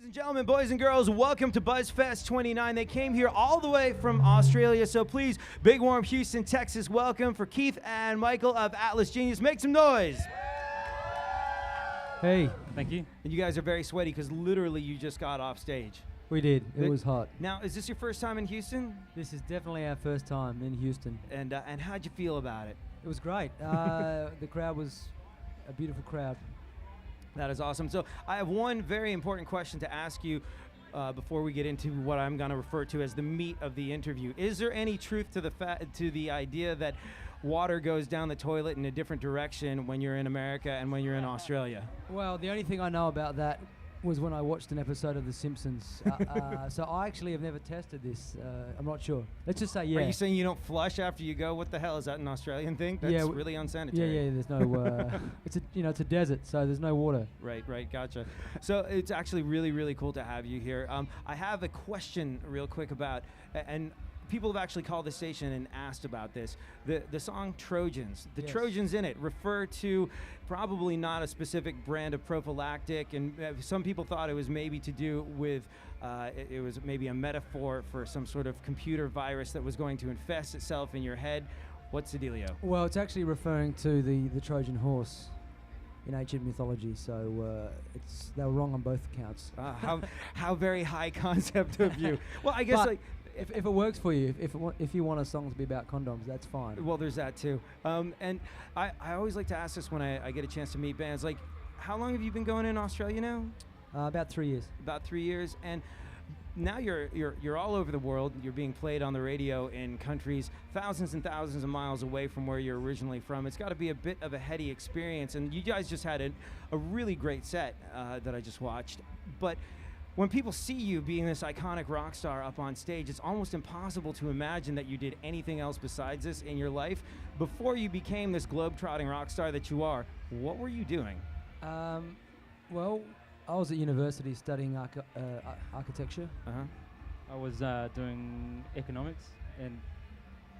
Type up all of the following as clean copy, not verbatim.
and gentlemen, boys and girls, welcome to Buzzfest 29. They came here all the way from Australia, so please, big warm Houston, Texas welcome for Keith and Michael of Atlas Genuis. Make some noise. Hey, thank you. And you guys are very sweaty because literally you just got off stage. We did. It was hot. Now, is this your first time in Houston? This is definitely our first time in Houston. And how'd you feel about it? It was great. The crowd was a beautiful crowd. That is awesome. So I have one very important question to ask you before we get into what I'm going to refer to as the meat of the interview. Is there any truth to the idea that water goes down the toilet in a different direction when you're in America and when you're in Australia? Well, the only thing I know about that was when I watched an episode of The Simpsons. So I actually have never tested this. I'm not sure. Let's just say yeah. Are you saying you don't flush after you go? What the hell is that, an Australian thing? That's really unsanitary. Yeah. There's no. It's a desert, so there's no water. Right. Gotcha. So it's actually really cool to have you here. I have a question real quick about and. People have actually called the station and asked about this. The song Trojans. The Trojans in it refer to probably not a specific brand of prophylactic, and some people thought it was maybe to do with, it was maybe a metaphor for some sort of computer virus that was going to infest itself in your head. What's the dealio? Well, it's actually referring to the Trojan horse in ancient mythology, so they were wrong on both accounts. How very high concept of you. Well, I guess If it works for you, if you want a song to be about condoms, that's fine. Well, there's that too. And I always like to ask this when I get a chance to meet bands. Like, how long have you been going in Australia now? About 3 years. About 3 years, and now you're all over the world. You're being played on the radio in countries thousands and thousands of miles away from where you're originally from. It's got to be a bit of a heady experience. And you guys just had a really great set that I just watched, but. When people see you being this iconic rock star up on stage, it's almost impossible to imagine that you did anything else besides this in your life. Before you became this globe-trotting rock star that you are, what were you doing? Well, I was at university studying architecture. I was doing economics and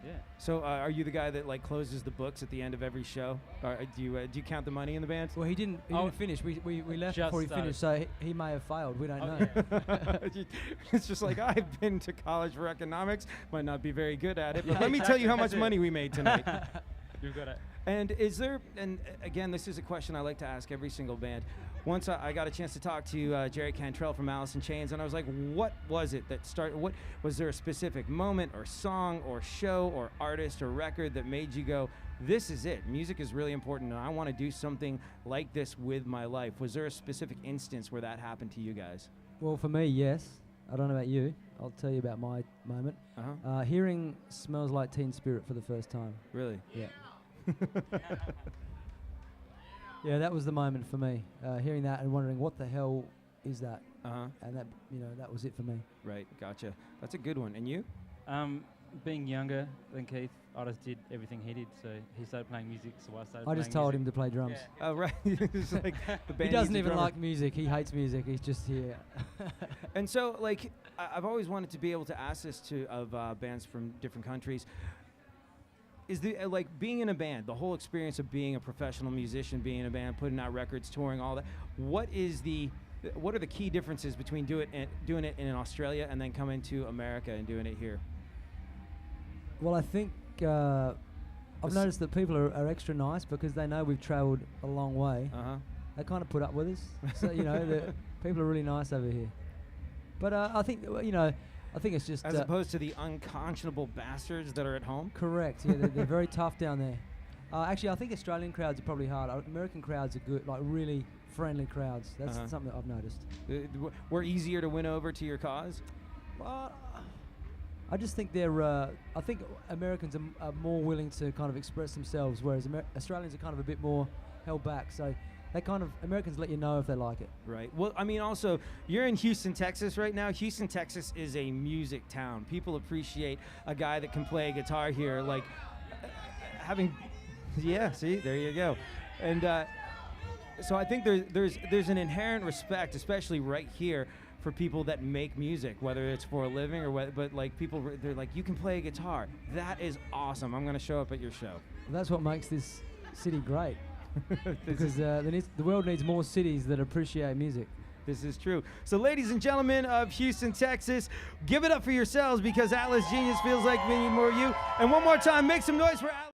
yeah. So are you the guy that like closes the books at the end of every show? Or do you count the money in the band? Well, he didn't finish. We left before he finished, so he may have failed. We don't know. Yeah. It's just like, I've been to college for economics, might not be very good at it, but let me tell you how much money we made tonight. You've got it. And is there, and again, this is a question I like to ask every single band. Once I got a chance to talk to Jerry Cantrell from Alice in Chains, and I was like, what was it that started, what was there a specific moment or song or show or artist or record that made you go, this is it, music is really important and I want to do something like this with my life? Was there a specific instance where that happened to you guys? Well, for me, yes. I don't know about you. I'll tell you about my moment. Hearing Smells Like Teen Spirit for the first time. Really? Yeah. Yeah, that was the moment for me. Hearing that and wondering what the hell is that, and that was it for me. Right, gotcha. That's a good one. And you? Being younger than Keith, I just did everything he did. So he started playing music, so I started. I just told him to play drums. Yeah. Oh, right. It's like the band he doesn't even drummer. like music. He hates music. He's just here. And so, like, I've always wanted to be able to ask this of bands from different countries. Is like being in a band, the whole experience of being a professional musician, being in a band, putting out records, touring, all that. What are the key differences between doing it in Australia and then coming to America and doing it here? Well, I think I've noticed that people are extra nice because they know we've travelled a long way. They kind of put up with us, so people are really nice over here. But I think I think it's just as opposed to the unconscionable bastards that are at home. Correct. Yeah, they're very tough down there. Actually, I think Australian crowds are probably hard. American crowds are good, like really friendly crowds. That's something that I've noticed. We're easier to win over to your cause. Well, I just think I think Americans are more willing to kind of express themselves, whereas Australians are kind of a bit more held back. So. Americans let you know if they like it. Right. Well, I mean, also, you're in Houston, Texas right now. Houston, Texas is a music town. People appreciate a guy that can play a guitar here, like yeah, see, there you go. And so I think there's an inherent respect, especially right here, for people that make music, whether it's for a living or but like people, they're like, you can play a guitar. That is awesome. I'm going to show up at your show. Well, that's what makes this city great. Because the world needs more cities that appreciate music. This is true. So, ladies and gentlemen of Houston, Texas, give it up for yourselves because Atlas Genius feels like we need more of you. And one more time, make some noise for Atlas.